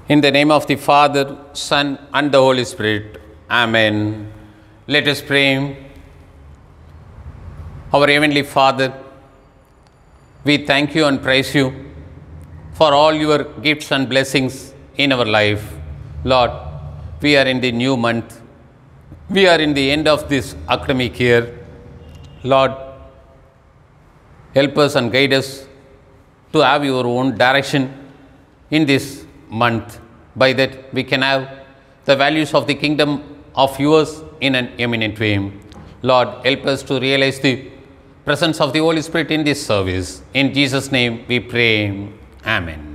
In the name of the Father, Son, and the Holy Spirit. Amen. Let us pray. Our Heavenly Father, we thank you and praise you for all your gifts and blessings in our life. Lord, we are in the new month. We are in the end of this academic year. Lord, help us and guide us to have your own direction in this month. By that, we can have the values of the kingdom of yours in an eminent way. Lord, help us to realize the presence of the Holy Spirit in this service. In Jesus' name we pray. Amen.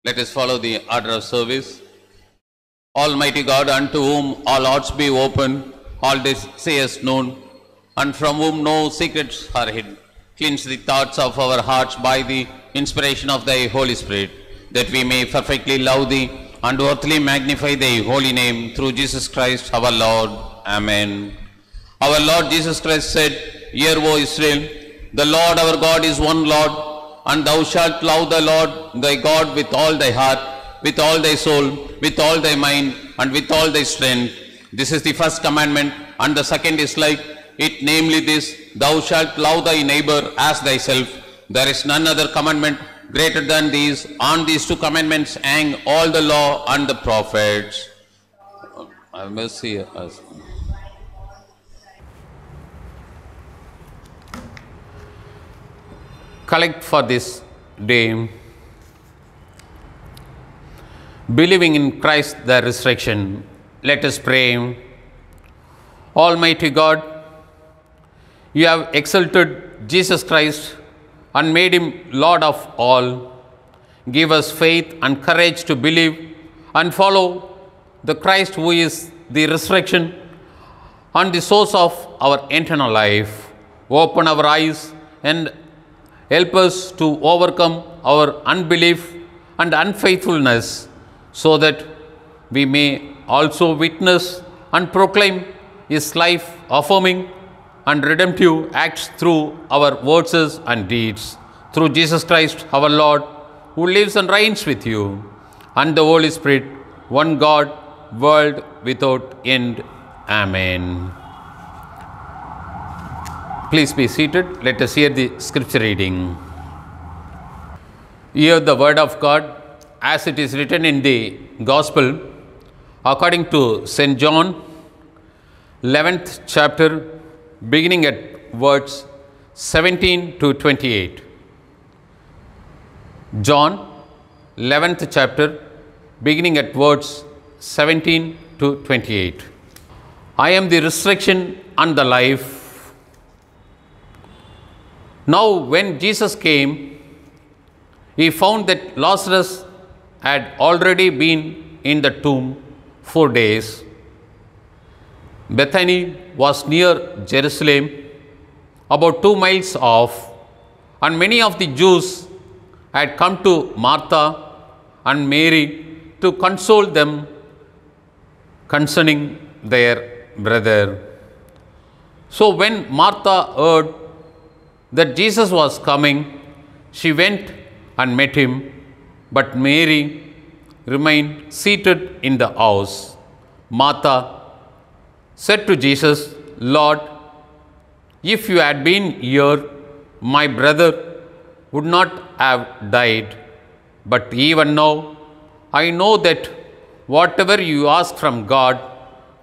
Let us follow the order of service. Almighty God, unto whom all hearts be open, all desires known, and from whom no secrets are hidden, cleanse the thoughts of our hearts by the inspiration of thy Holy Spirit, that we may perfectly love thee and worthily magnify thy holy name through Jesus Christ our Lord. Amen. Our Lord Jesus Christ said, Hear, O Israel, the Lord our God is one Lord, and thou shalt love the Lord thy God with all thy heart, with all thy soul, with all thy mind, and with all thy strength. This is the first commandment, and the second is like it, namely this, thou shalt love thy neighbor as thyself. There is none other commandment greater than these. On these two commandments hang all the law and the prophets. Have mercy us. Collect for this day. Believing in Christ the resurrection, let us pray. Almighty God, you have exalted Jesus Christ and made him Lord of all. Give us faith and courage to believe and follow the Christ who is the resurrection and the source of our eternal life. Open our eyes and help us to overcome our unbelief and unfaithfulness, so that we may also witness and proclaim his life-affirming and redemptive acts through our words and deeds. Through Jesus Christ our Lord, who lives and reigns with you, and the Holy Spirit, one God, world without end. Amen. Please be seated. Let us hear the scripture reading. Hear the word of God as it is written in the Gospel according to St. John, 11th chapter, beginning at words 17 to 28. John, 11th chapter, beginning at words 17 to 28. I am the resurrection and the life. Now, when Jesus came, he found that Lazarus had already been in the tomb 4 days. Bethany was near Jerusalem, about 2 miles off, and many of the Jews had come to Martha and Mary to console them concerning their brother. So when Martha heard that Jesus was coming, she went and met him, but Mary remained seated in the house. Martha said to Jesus, Lord, if you had been here, my brother would not have died. But even now, I know that whatever you ask from God,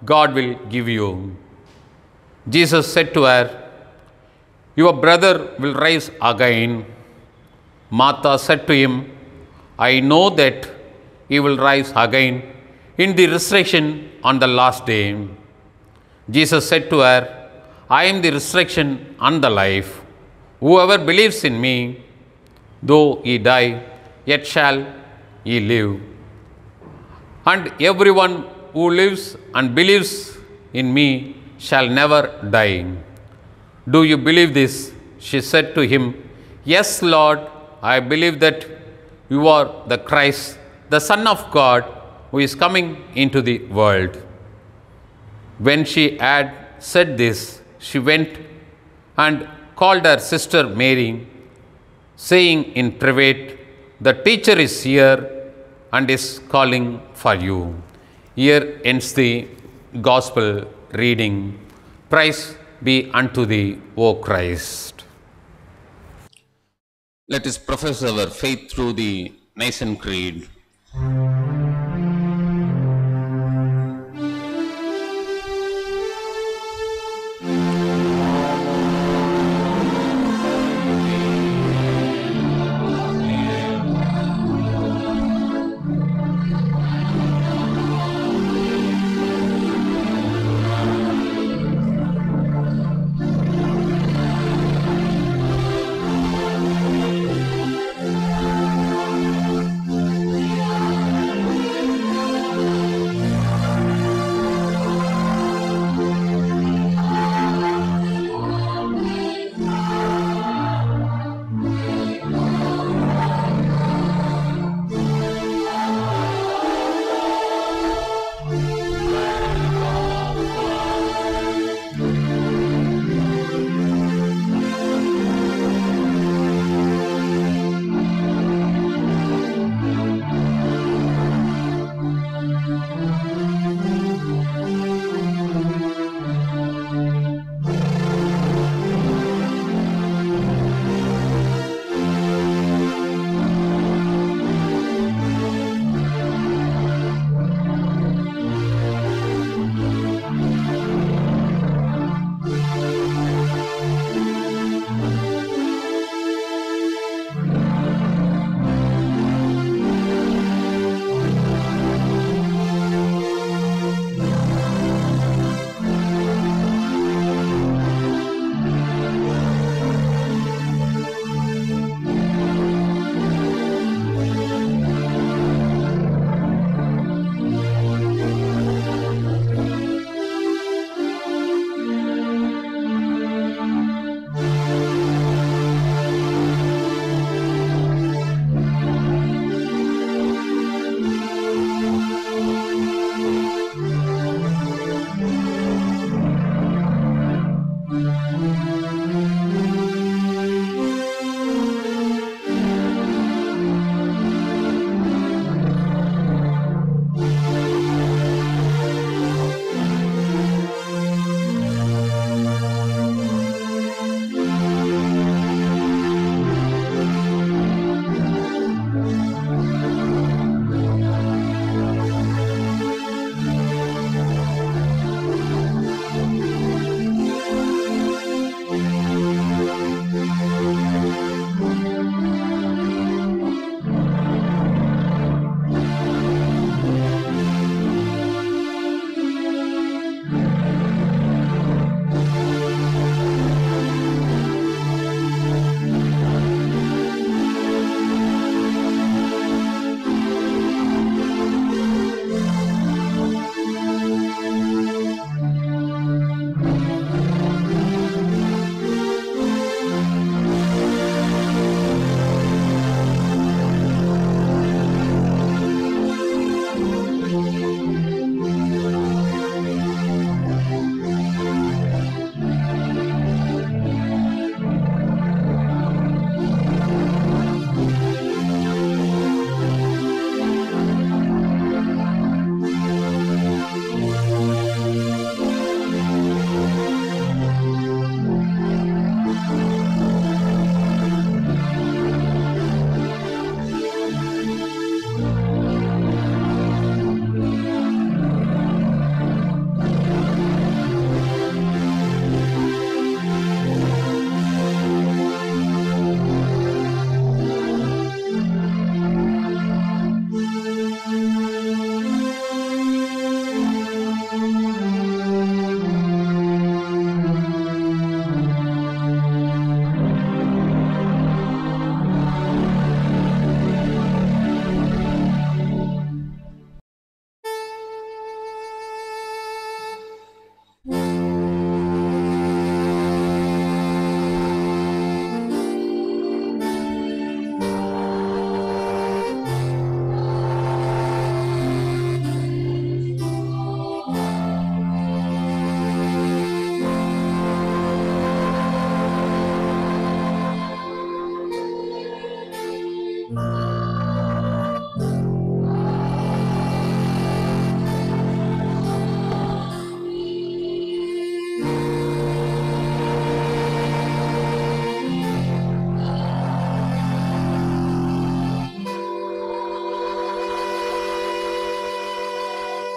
God will give you. Jesus said to her, your brother will rise again. Martha said to him, I know that he will rise again in the resurrection on the last day. Jesus said to her, I am the resurrection and the life. Whoever believes in me, though he die, yet shall he live. And everyone who lives and believes in me shall never die. Do you believe this? She said to him, Yes, Lord, I believe that you are the Christ, the Son of God, who is coming into the world. When she had said this, she went and called her sister Mary, saying in private, the teacher is here and is calling for you. Here ends the gospel reading. Praise be unto thee, O Christ. Let us profess our faith through the Nicene Creed.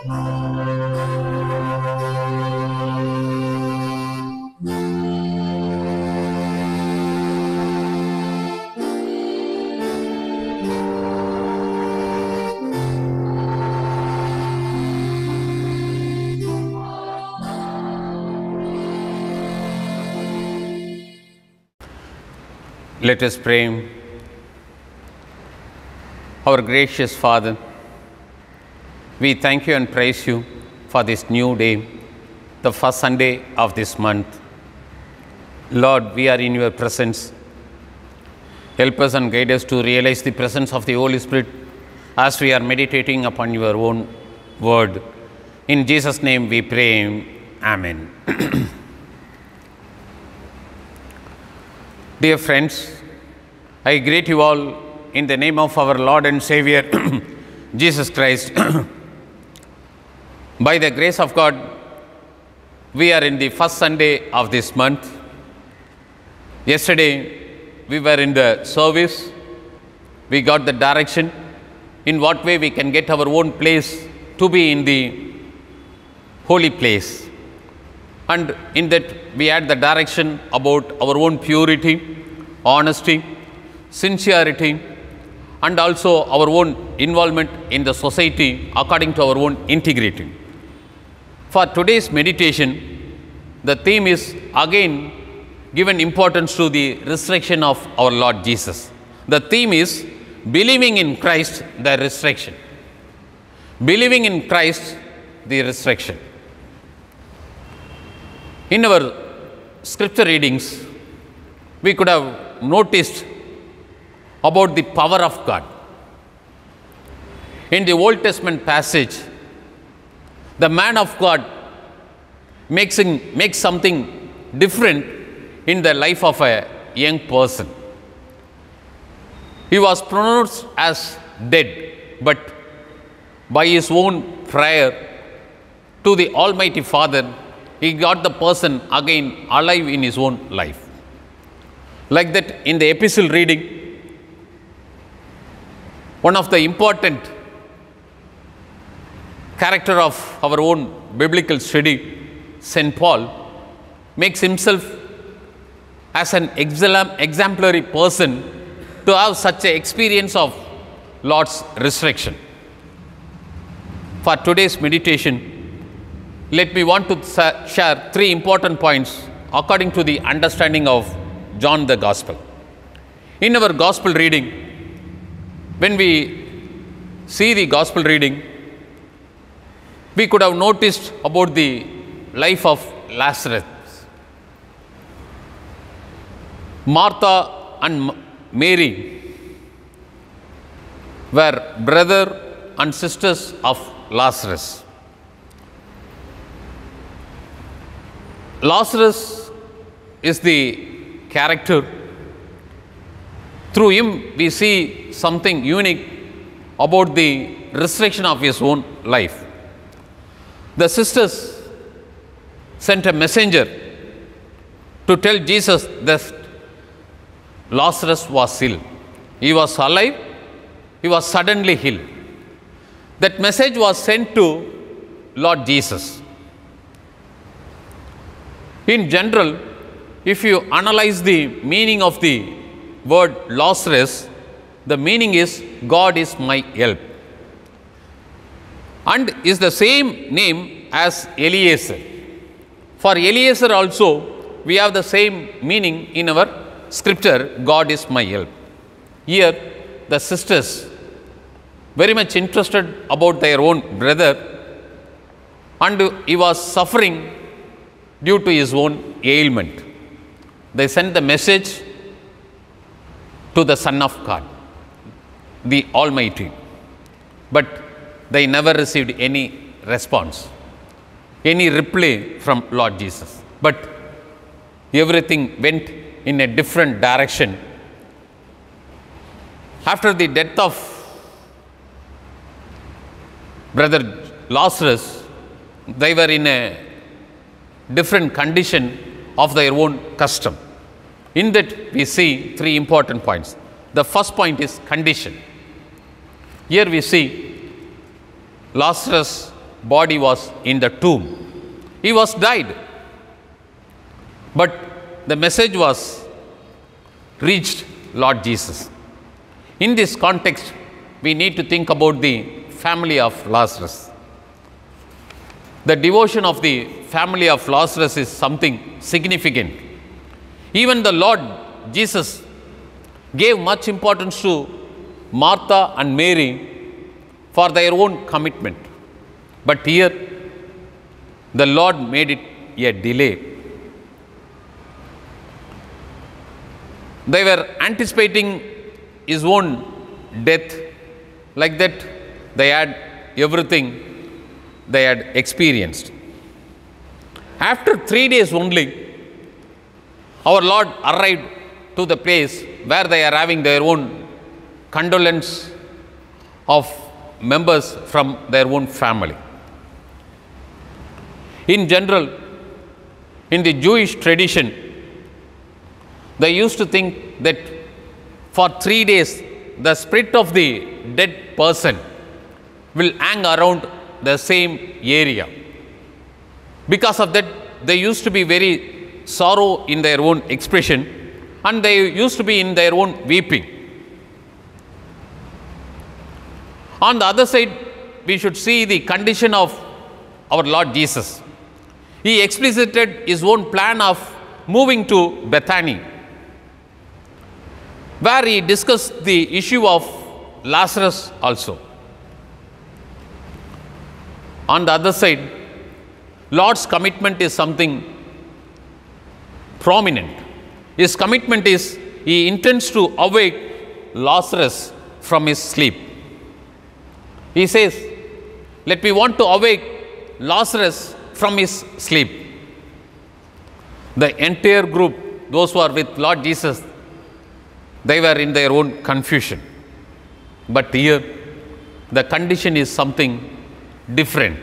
Let us pray. Our gracious Father, we thank you and praise you for this new day, the first Sunday of this month. Lord, we are in your presence. Help us and guide us to realize the presence of the Holy Spirit as we are meditating upon your own word. In Jesus' name we pray. Amen. Dear friends, I greet you all in the name of our Lord and Savior, Jesus Christ. By the grace of God, we are in the first Sunday of this month. Yesterday, we were in the service. We got the direction in what way we can get our own place to be in the holy place. And in that, we had the direction about our own purity, honesty, sincerity, and also our own involvement in the society according to our own integrity. For today's meditation, the theme is again given importance to the resurrection of our Lord Jesus. The theme is believing in Christ, the resurrection. Believing in Christ, the resurrection. In our scripture readings, we could have noticed about the power of God. In the Old Testament passage, the man of God makes something different in the life of a young person. He was pronounced as dead, but by his own prayer to the Almighty Father, he got the person again alive in his own life. Like that, in the epistle reading, one of the important character of our own biblical study, St. Paul, makes himself as an exemplary person to have such an experience of Lord's resurrection. For today's meditation, let me want to share three important points according to the understanding of John the Gospel. In our Gospel reading, when we see the Gospel reading, we could have noticed about the life of Lazarus. Martha and Mary were brother and sisters of Lazarus. Lazarus is the character. Through him, we see something unique about the resurrection of his own life. The sisters sent a messenger to tell Jesus that Lazarus was ill. He was alive, he was suddenly ill. That message was sent to Lord Jesus. In general, if you analyze the meaning of the word Lazarus, the meaning is God is my help, and is the same name as Eliezer. For Eliezer also, we have the same meaning in our scripture, God is my help. Here, the sisters, very much interested about their own brother, and he was suffering due to his own ailment. They sent the message to the Son of God, the Almighty, but they never received any response, any reply from Lord Jesus. But everything went in a different direction. After the death of brother Lazarus, they were in a different condition of their own custom. In that, we see three important points. The first point is condition. Here we see Lazarus body was in the tomb. He was died. But the message was reached Lord Jesus. In this context, we need to think about the family of Lazarus. The devotion of the family of Lazarus is something significant. Even the Lord Jesus gave much importance to Martha and Mary for their own commitment. But here, the Lord made it a delay. They were anticipating his own death. Like that, they had everything they had experienced. After 3 days only, our Lord arrived to the place where they are having their own condolence of members from their own family. In general, in the Jewish tradition, they used to think that for 3 days, the spirit of the dead person will hang around the same area. Because of that, they used to be very sorrow in their own expression, and they used to be in their own weeping. On the other side, we should see the condition of our Lord Jesus. He explicited his own plan of moving to Bethany, where he discussed the issue of Lazarus also. On the other side, Lord's commitment is something prominent. His commitment is he intends to awake Lazarus from his sleep. He says, let me want to awake Lazarus from his sleep. The entire group, those who are with Lord Jesus, they were in their own confusion. But here, the condition is something different.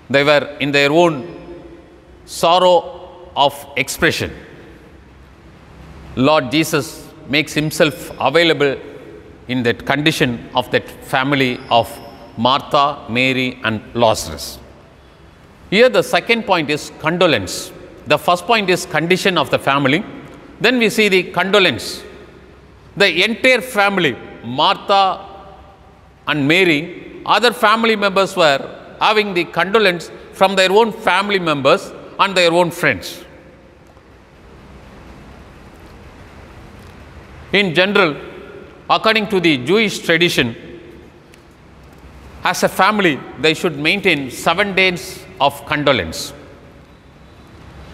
They were in their own sorrow of expression. Lord Jesus makes himself available in that condition of that family of Martha, Mary, and Lazarus. Here the second point is condolence. The first point is condition of the family. Then we see the condolence. The entire family, Martha and Mary, other family members were having the condolence from their own family members and their own friends. In general, according to the Jewish tradition, as a family, they should maintain 7 days of condolence.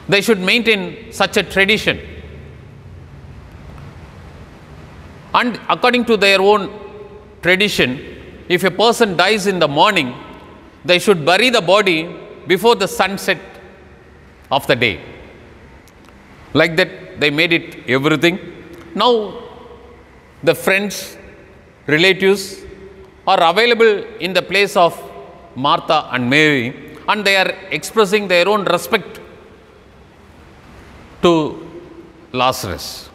They should maintain such a tradition. And according to their own tradition, if a person dies in the morning, they should bury the body before the sunset of the day. Like that, they made it everything. Now, the friends, relatives are available in the place of Martha and Mary, and they are expressing their own respect to Lazarus.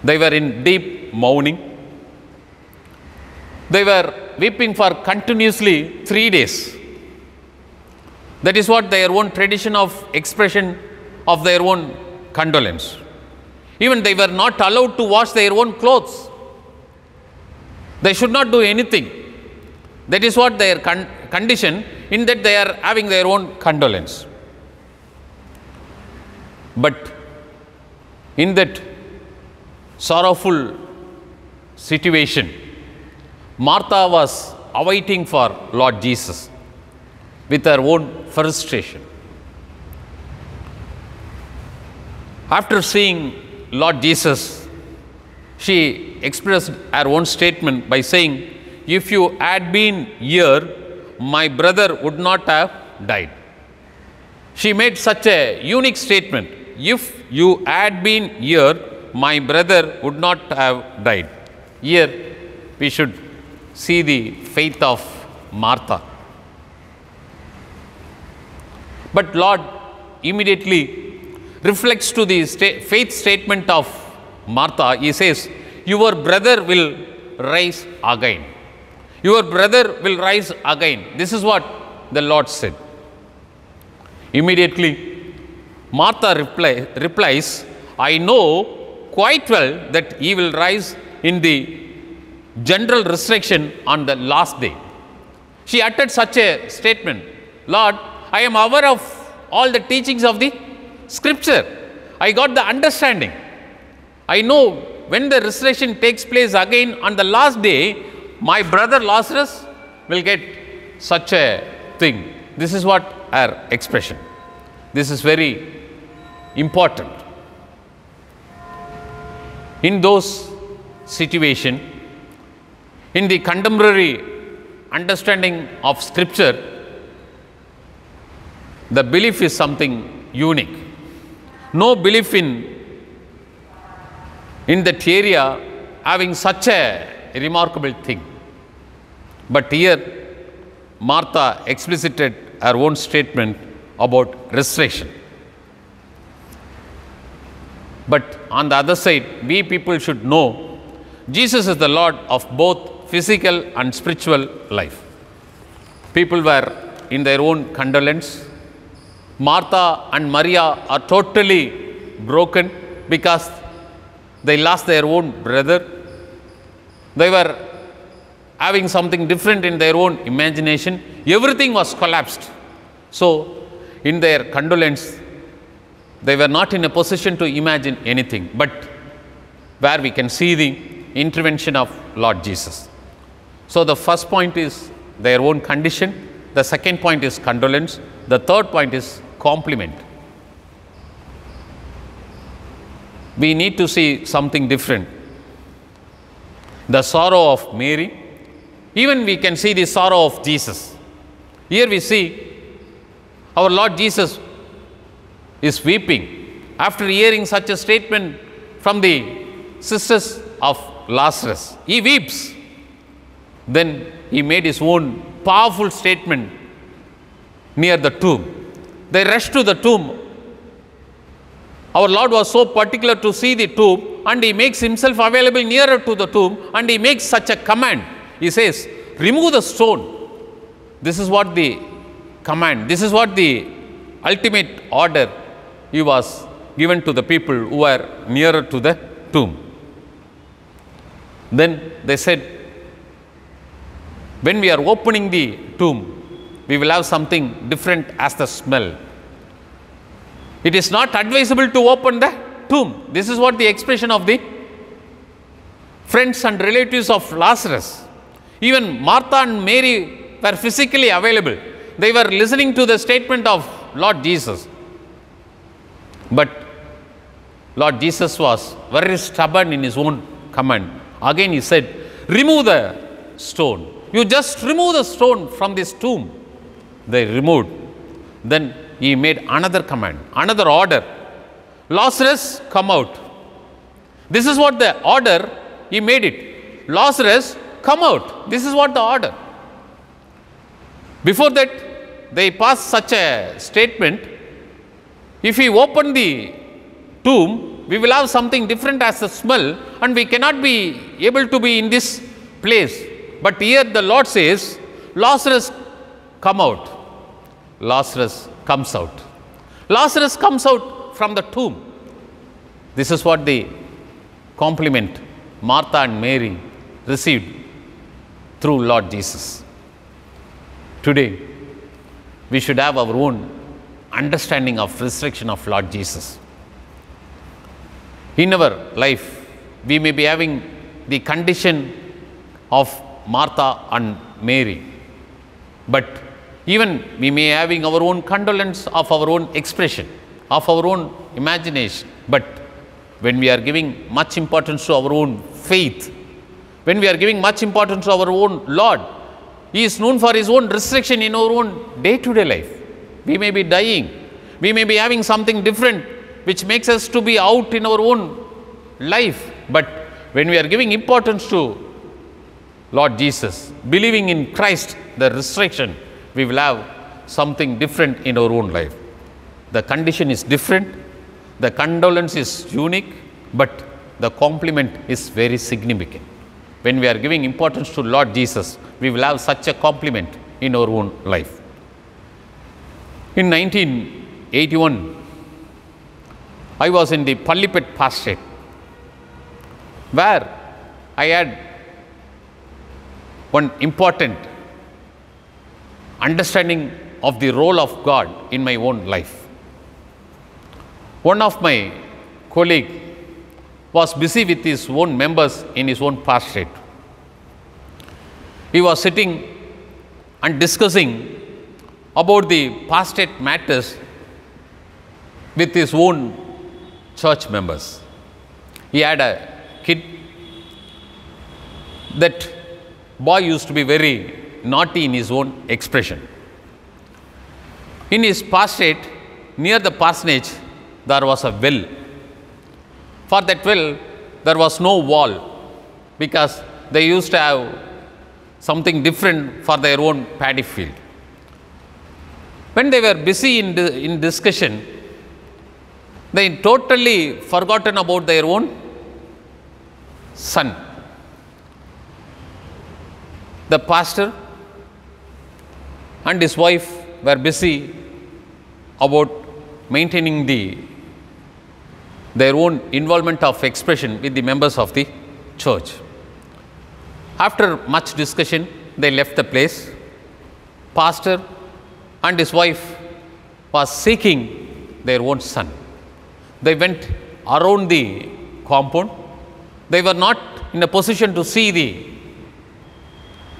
They were in deep mourning. They were weeping for continuously 3 days. That is what their own tradition of expression of their own condolence. Even they were not allowed to wash their own clothes. They should not do anything. That is what their condition, in that they are having their own condolence. But in that sorrowful situation, Martha was awaiting for Lord Jesus with her own frustration. After seeing Lord Jesus, she expressed her own statement by saying, if you had been here, my brother would not have died. She made such a unique statement. If you had been here, my brother would not have died. Here we should see the faith of Martha. But Lord immediately reflects to the faith statement of Martha. He says, your brother will rise again. Your brother will rise again. This is what the Lord said. Immediately, Martha replies, I know quite well that he will rise in the general resurrection on the last day. She uttered such a statement, Lord, I am aware of all the teachings of the scripture. I got the understanding. I know when the resurrection takes place again on the last day, my brother Lazarus will get such a thing. This is what her expression. This is very important. In those situations, in the contemporary understanding of scripture, the belief is something unique. No belief in that area having such a remarkable thing. But here, Martha explicited her own statement about resurrection. But on the other side, we people should know Jesus is the Lord of both physical and spiritual life. People were in their own condolence. Martha and Maria are totally broken because they lost their own brother. They were having something different in their own imagination. Everything was collapsed. So, in their condolence, they were not in a position to imagine anything, but where we can see the intervention of Lord Jesus. So, the first point is their own condition. The second point is condolence. The third point is compliment. We need to see something different. The sorrow of Mary, even we can see the sorrow of Jesus. Here we see our Lord Jesus is weeping after hearing such a statement from the sisters of Lazarus. He weeps. Then he made his own powerful statement near the tomb. They rushed to the tomb. Our Lord was so particular to see the tomb, and he makes himself available nearer to the tomb, and he makes such a command. He says, remove the stone. This is what the command, this is what the ultimate order he was given to the people who were nearer to the tomb. Then they said, when we are opening the tomb, we will have something different as the smell. It is not advisable to open the tomb. This is what the expression of the friends and relatives of Lazarus. Even Martha and Mary were physically available. They were listening to the statement of Lord Jesus. But Lord Jesus was very stubborn in his own command. Again he said, remove the stone. You just remove the stone from this tomb. They removed. Then he made another command, another order. Lazarus, come out. This is what the order, he made it. Lazarus, come out. This is what the order. Before that, they passed such a statement. If we open the tomb, we will have something different as the smell, and we cannot be able to be in this place. But here the Lord says, Lazarus, come out. Lazarus comes out. Lazarus comes out from the tomb. This is what the compliment Martha and Mary received through Lord Jesus. Today, we should have our own understanding of resurrection of Lord Jesus. In our life, we may be having the condition of Martha and Mary, but even we may be having our own condolence of our own expression, of our own imagination. But when we are giving much importance to our own faith, when we are giving much importance to our own Lord, He is known for His own resurrection in our own day-to-day life. We may be dying. We may be having something different which makes us to be out in our own life. But when we are giving importance to Lord Jesus, believing in Christ, the resurrection, we will have something different in our own life. The condition is different, the condolence is unique, but the compliment is very significant. When we are giving importance to Lord Jesus, we will have such a compliment in our own life. In 1981, I was in the Pallipet pastorate, where I had one important understanding of the role of God in my own life. One of my colleagues was busy with his own members in his own pastorate. He was sitting and discussing about the pastorate matters with his own church members. He had a kid. That boy used to be very naughty in his own expression. In his pastorate, near the parsonage, there was a well. For that well, there was no wall, because they used to have something different for their own paddy field. When they were busy in discussion, they totally forgotten about their own son. The pastor and his wife were busy about maintaining their own involvement of expression with the members of the church. After much discussion, they left the place. Pastor and his wife was seeking their own son. They went around the compound. They were not in a position to see the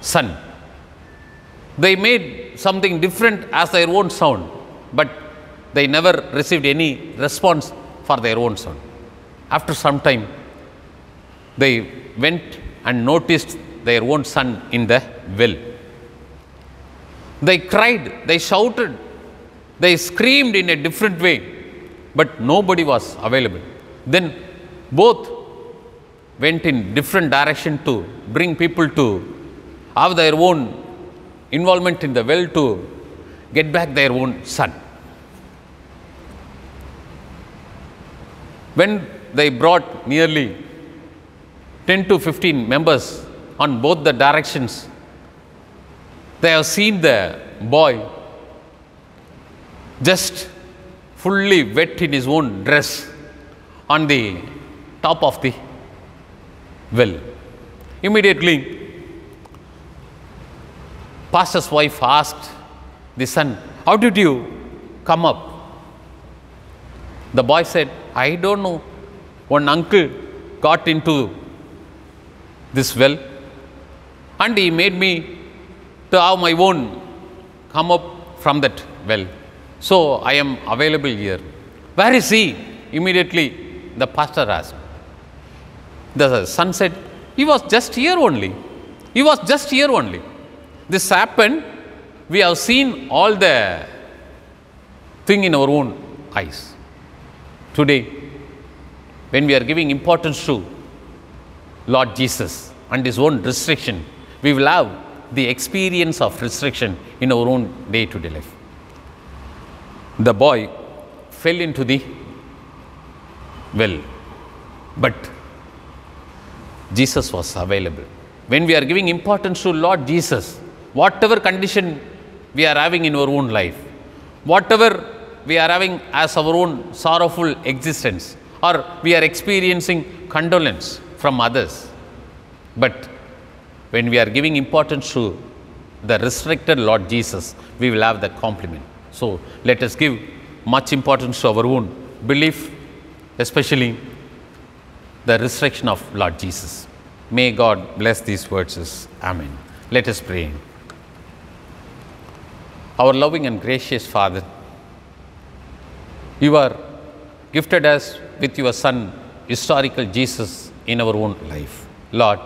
son. They made something different as their own sound, but they never received any response for their own sound. After some time, they went and noticed their own son in the well. They cried, they shouted, they screamed in a different way, but nobody was available. Then both went in different direction to bring people to have their own involvement in the well to get back their own son. When they brought nearly 10 to 15 members on both the directions, they have seen the boy just fully wet in his own dress on the top of the well. Immediately, pastor's wife asked the son, "How did you come up?" The boy said, "I don't know. One uncle got into this well and he made me to have my own come up from that well. So I am available here." "Where is he?" Immediately the pastor asked. The son said, "He was just here only. He was just here only. This happened. We have seen all the thing in our own eyes." Today, when we are giving importance to Lord Jesus and his own resurrection, we will have the experience of resurrection in our own day-to-day life. The boy fell into the well, but Jesus was available. When we are giving importance to Lord Jesus, whatever condition we are having in our own life, whatever we are having as our own sorrowful existence, or we are experiencing condolence from others, but when we are giving importance to the resurrected Lord Jesus, we will have that compliment. So let us give much importance to our own belief, especially the resurrection of Lord Jesus. May God bless these verses. Amen. Let us pray. Our loving and gracious Father, you are gifted us with your Son, historical Jesus, in our own life. Lord,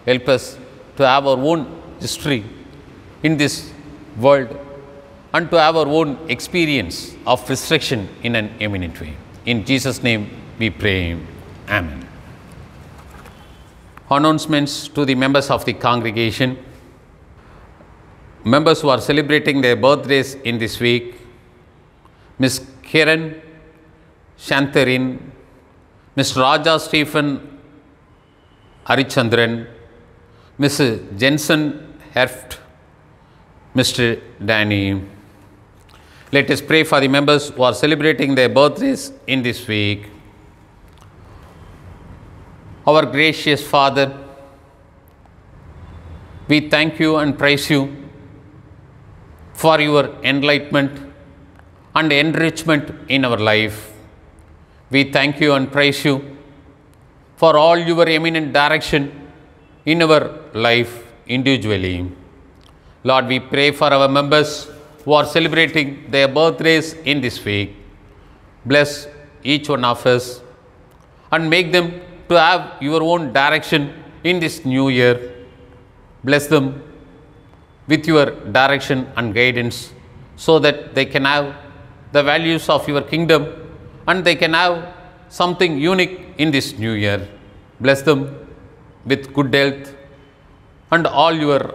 help us to have our own history in this world and to have our own experience of resurrection in an eminent way. In Jesus' name we pray. Amen. Announcements to the members of the congregation. Members who are celebrating their birthdays in this week: Miss Kiran Shantarin, Mr. Raja Stephen Harichandran, Mrs. Jensen Herft, Mr. Danny. Let us pray for the members who are celebrating their birthdays in this week. Our gracious Father, we thank you and praise you for your enlightenment and enrichment in our life. We thank you and praise you for all your eminent direction in our life individually. Lord, we pray for our members who are celebrating their birthdays in this week. Bless each one of us and make them to have your own direction in this new year. Bless them with your direction and guidance so that they can have the values of your kingdom and they can have something unique in this new year. Bless them with good health and all your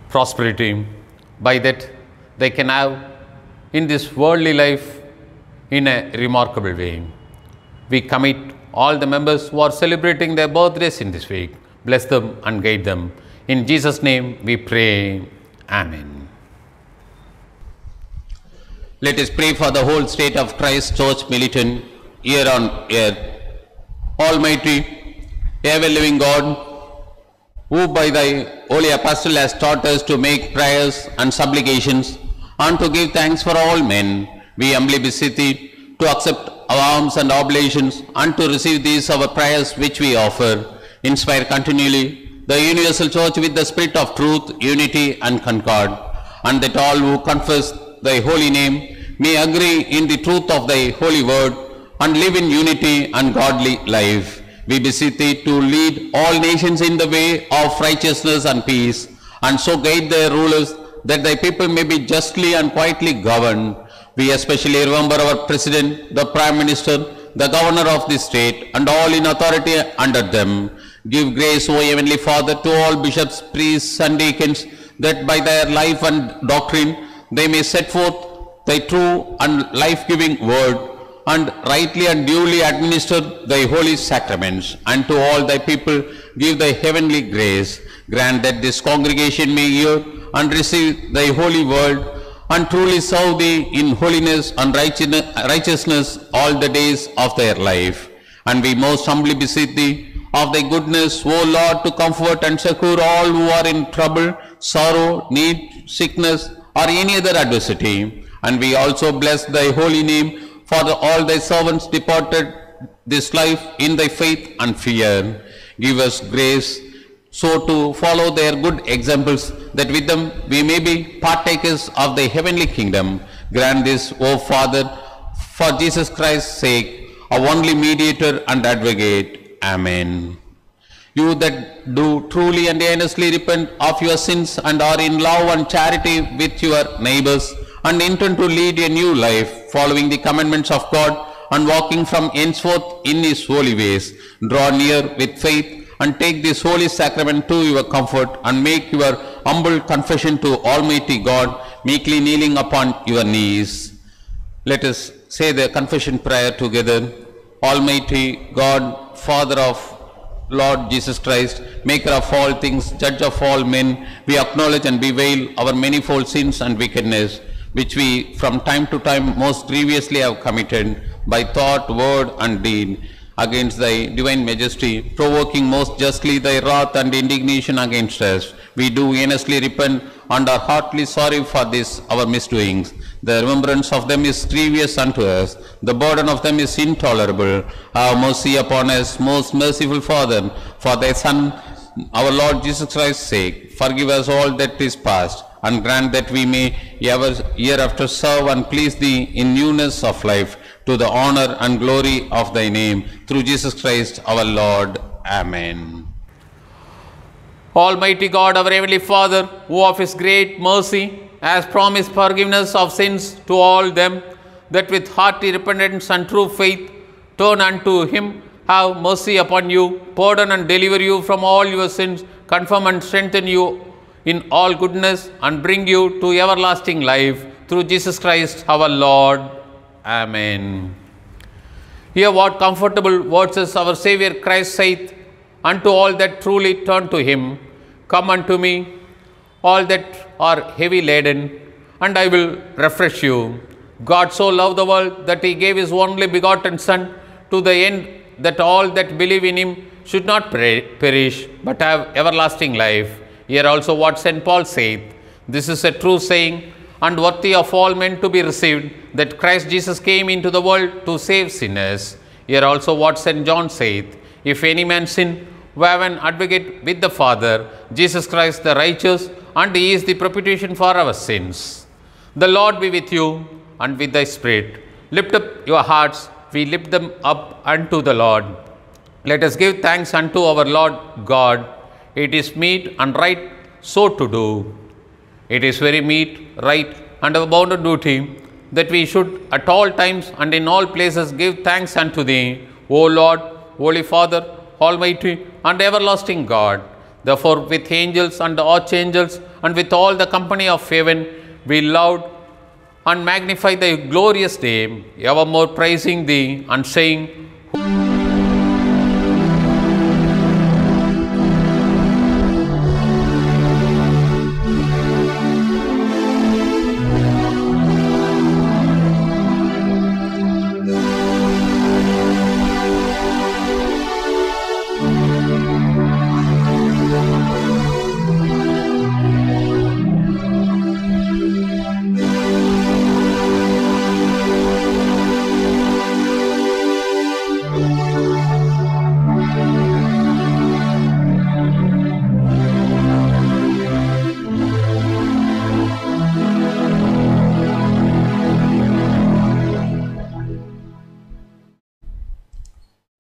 prosperity. By that, they can have in this worldly life in a remarkable way. We commit all the members who are celebrating their birthdays in this week. Bless them and guide them. In Jesus' name we pray. Amen. Let us pray for the whole state of Christ Church militant year on year. Almighty, ever-living God, who by thy holy apostle has taught us to make prayers and supplications and to give thanks for all men, we humbly beseech thee to accept our alms and oblations and to receive these our prayers which we offer. Inspire continually the universal church with the spirit of truth, unity and concord, and that all who confess thy holy name may agree in the truth of thy holy word and live in unity and godly life. We beseech thee to lead all nations in the way of righteousness and peace, and so guide their rulers that thy people may be justly and quietly governed. We especially remember our President, the Prime Minister, the Governor of this state, and all in authority under them. Give grace, O Heavenly Father, to all bishops, priests, and deacons, that by their life and doctrine they may set forth thy true and life-giving word, and rightly and duly administer thy holy sacraments, and to all thy people give thy heavenly grace. Grant that this congregation may hear and receive thy holy word, and truly serve thee in holiness and righteousness all the days of their life. And we most humbly beseech thee of thy goodness, O Lord, to comfort and succor all who are in trouble, sorrow, need, sickness, or any other adversity. And we also bless thy holy name for all thy servants departed this life in thy faith and fear. Give us grace so to follow their good examples, that with them we may be partakers of the heavenly kingdom. Grant this, O Father, for Jesus Christ's sake, our only mediator and advocate. Amen. You that do truly and earnestly repent of your sins and are in love and charity with your neighbors, and intend to lead a new life, following the commandments of God and walking from henceforth in his holy ways, draw near with faith and take this holy sacrament to your comfort, and make your humble confession to Almighty God, meekly kneeling upon your knees. Let us say the confession prayer together. Almighty God, Father of Lord Jesus Christ, maker of all things, judge of all men, we acknowledge and bewail our manifold sins and wickedness, which we from time to time most grievously have committed by thought, word and deed, against thy divine majesty, provoking most justly thy wrath and indignation against us. We do earnestly repent and are heartily sorry for this our misdoings. The remembrance of them is grievous unto us, the burden of them is intolerable. Have mercy upon us, most merciful Father, for thy Son, our Lord Jesus Christ's sake. Forgive us all that is past, and grant that we may ever hereafter serve and please thee in newness of life, to the honor and glory of thy name, through Jesus Christ our Lord. Amen. Almighty God, our heavenly Father, who of his great mercy has promised forgiveness of sins to all them that with hearty repentance and true faith turn unto him, have mercy upon you, pardon and deliver you from all your sins, confirm and strengthen you in all goodness, and bring you to everlasting life, through Jesus Christ our Lord. Amen. Hear what comfortable words is our Saviour Christ saith unto all that truly turn to him. Come unto me, all that are heavy laden, and I will refresh you. God so loved the world that he gave his only begotten Son, to the end that all that believe in him should not perish, but have everlasting life. Here also what St. Paul saith, this is a true saying, and worthy of all men to be received, that Christ Jesus came into the world to save sinners. Here also what St. John saith, if any man sin, we have an advocate with the Father, Jesus Christ the righteous, and he is the propitiation for our sins. The Lord be with you and with thy spirit. Lift up your hearts, we lift them up unto the Lord. Let us give thanks unto our Lord God. It is meet and right so to do. It is very meet, right, and our bounden duty that we should at all times and in all places give thanks unto thee, O Lord, Holy Father, Almighty and everlasting God. Therefore, with angels and archangels and with all the company of heaven, we laud and magnify thy glorious name, evermore praising thee and saying,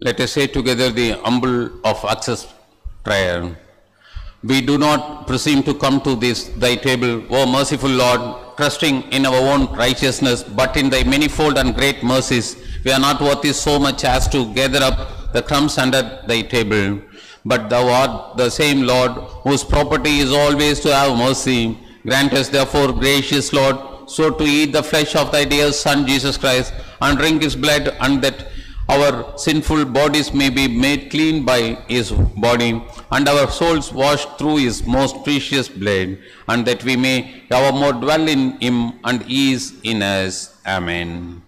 Let us say together the humble of access prayer. We do not presume to come to this thy table, O merciful Lord, trusting in our own righteousness, but in thy manifold and great mercies. We are not worthy so much as to gather up the crumbs under thy table. But thou art the same Lord, whose property is always to have mercy. Grant us therefore, gracious Lord, so to eat the flesh of thy dear Son Jesus Christ, and drink his blood, and that our sinful bodies may be made clean by his body, and our souls washed through his most precious blood, and that we may evermore dwell in him and he is in us. Amen.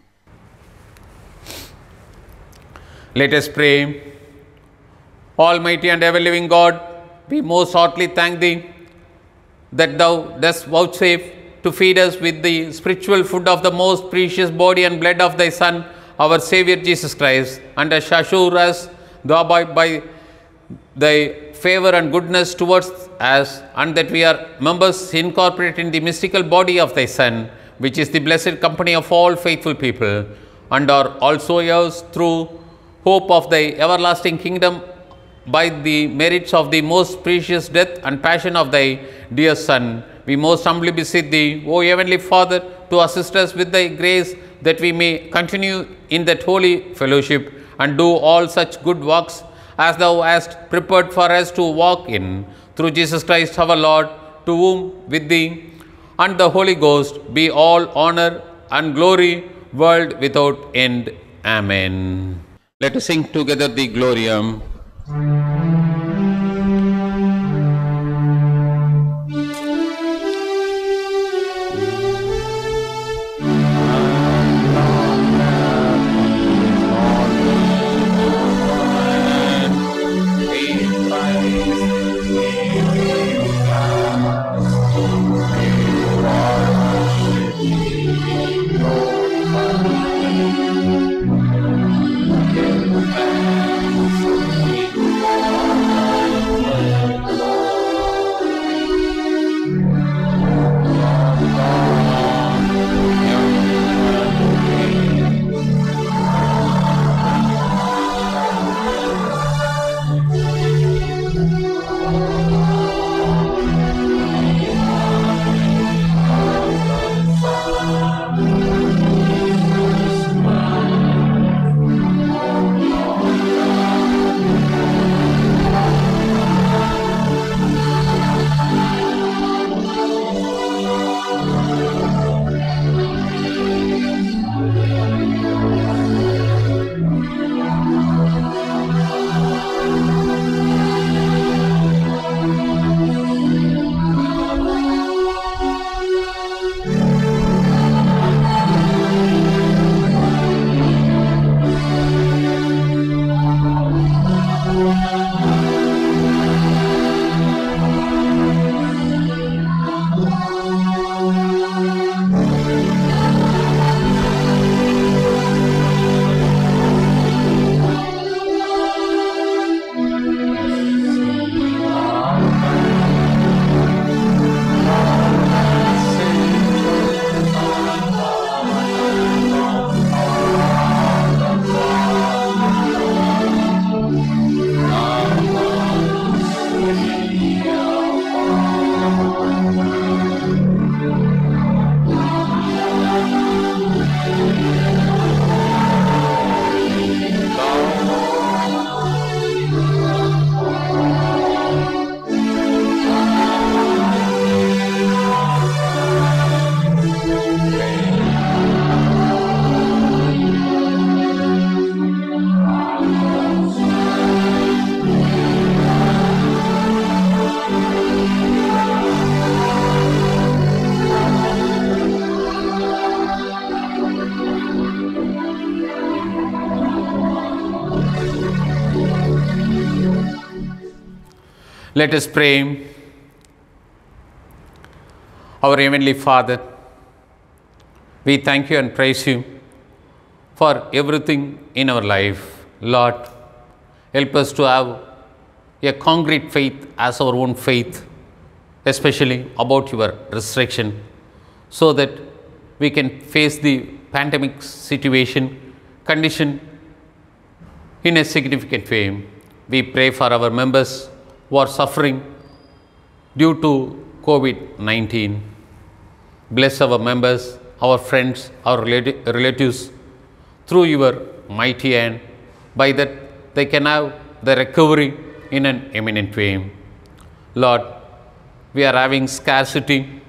Let us pray. Almighty and ever-living God, we most heartily thank thee that thou dost vouchsafe to feed us with the spiritual food of the most precious body and blood of thy Son, our Saviour Jesus Christ, and assure us thereby by thy favor and goodness towards us, and that we are members incorporated in the mystical body of thy Son, which is the blessed company of all faithful people, and are also yours through hope of thy everlasting kingdom, by the merits of the most precious death and passion of thy dear Son. We most humbly beseech thee, O Heavenly Father, to assist us with thy grace, that we may continue in that holy fellowship and do all such good works as thou hast prepared for us to walk in, through Jesus Christ our Lord, to whom with thee and the Holy Ghost be all honor and glory, world without end. Amen. Let us sing together the Gloriam. Let us pray. Our Heavenly Father, we thank you and praise you for everything in our life. Lord, help us to have a concrete faith as our own faith, especially about your resurrection, so that we can face the pandemic condition in a significant way. We pray for our members who are suffering due to COVID-19. Bless our members, our friends, our relatives through your mighty hand. By that, they can have the recovery in an imminent way. Lord, we are having scarcity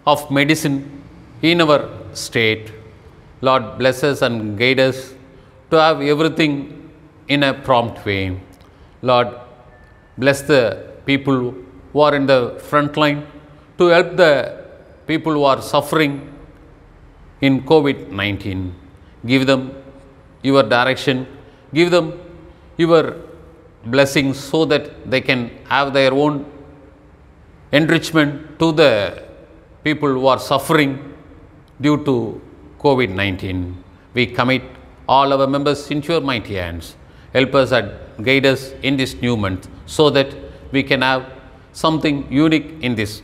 of medicine in our state. Lord, bless us and guide us to have everything in a prompt way. Lord, bless the people who are in the front line to help the people who are suffering in COVID-19. Give them your direction, give them your blessings so that they can have their own enrichment to the people who are suffering due to COVID-19. We commit all our members into your mighty hands. Help us and guide us in this new month so that we can have something unique in this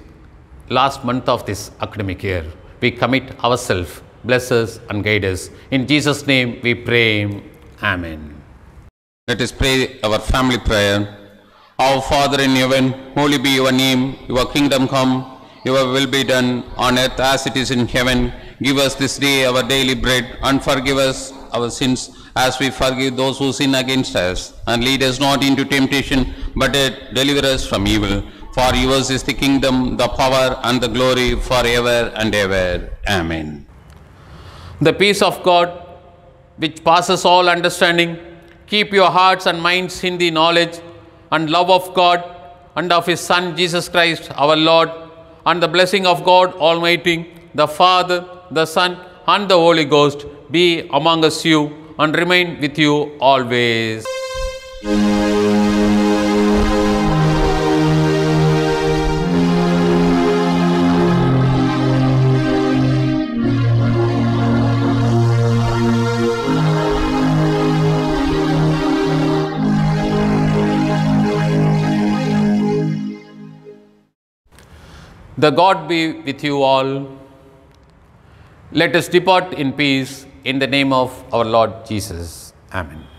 last month of this academic year. We commit ourselves. Bless us and guide us. In Jesus' name we pray. Amen. Let us pray our family prayer. Our Father in heaven, holy be your name. Your kingdom come. Your will be done on earth as it is in heaven. Give us this day our daily bread, and forgive us our sins as we forgive those who sin against us. And lead us not into temptation, but deliver us from evil. For yours is the kingdom, the power, and the glory forever and ever. Amen. The peace of God, which passes all understanding, keep your hearts and minds in the knowledge and love of God and of His Son Jesus Christ our Lord, and the blessing of God Almighty, the Father, the Son, and the Holy Ghost be among us you and remain with you always. The God be with you all. Let us depart in peace in the name of our Lord Jesus. Amen.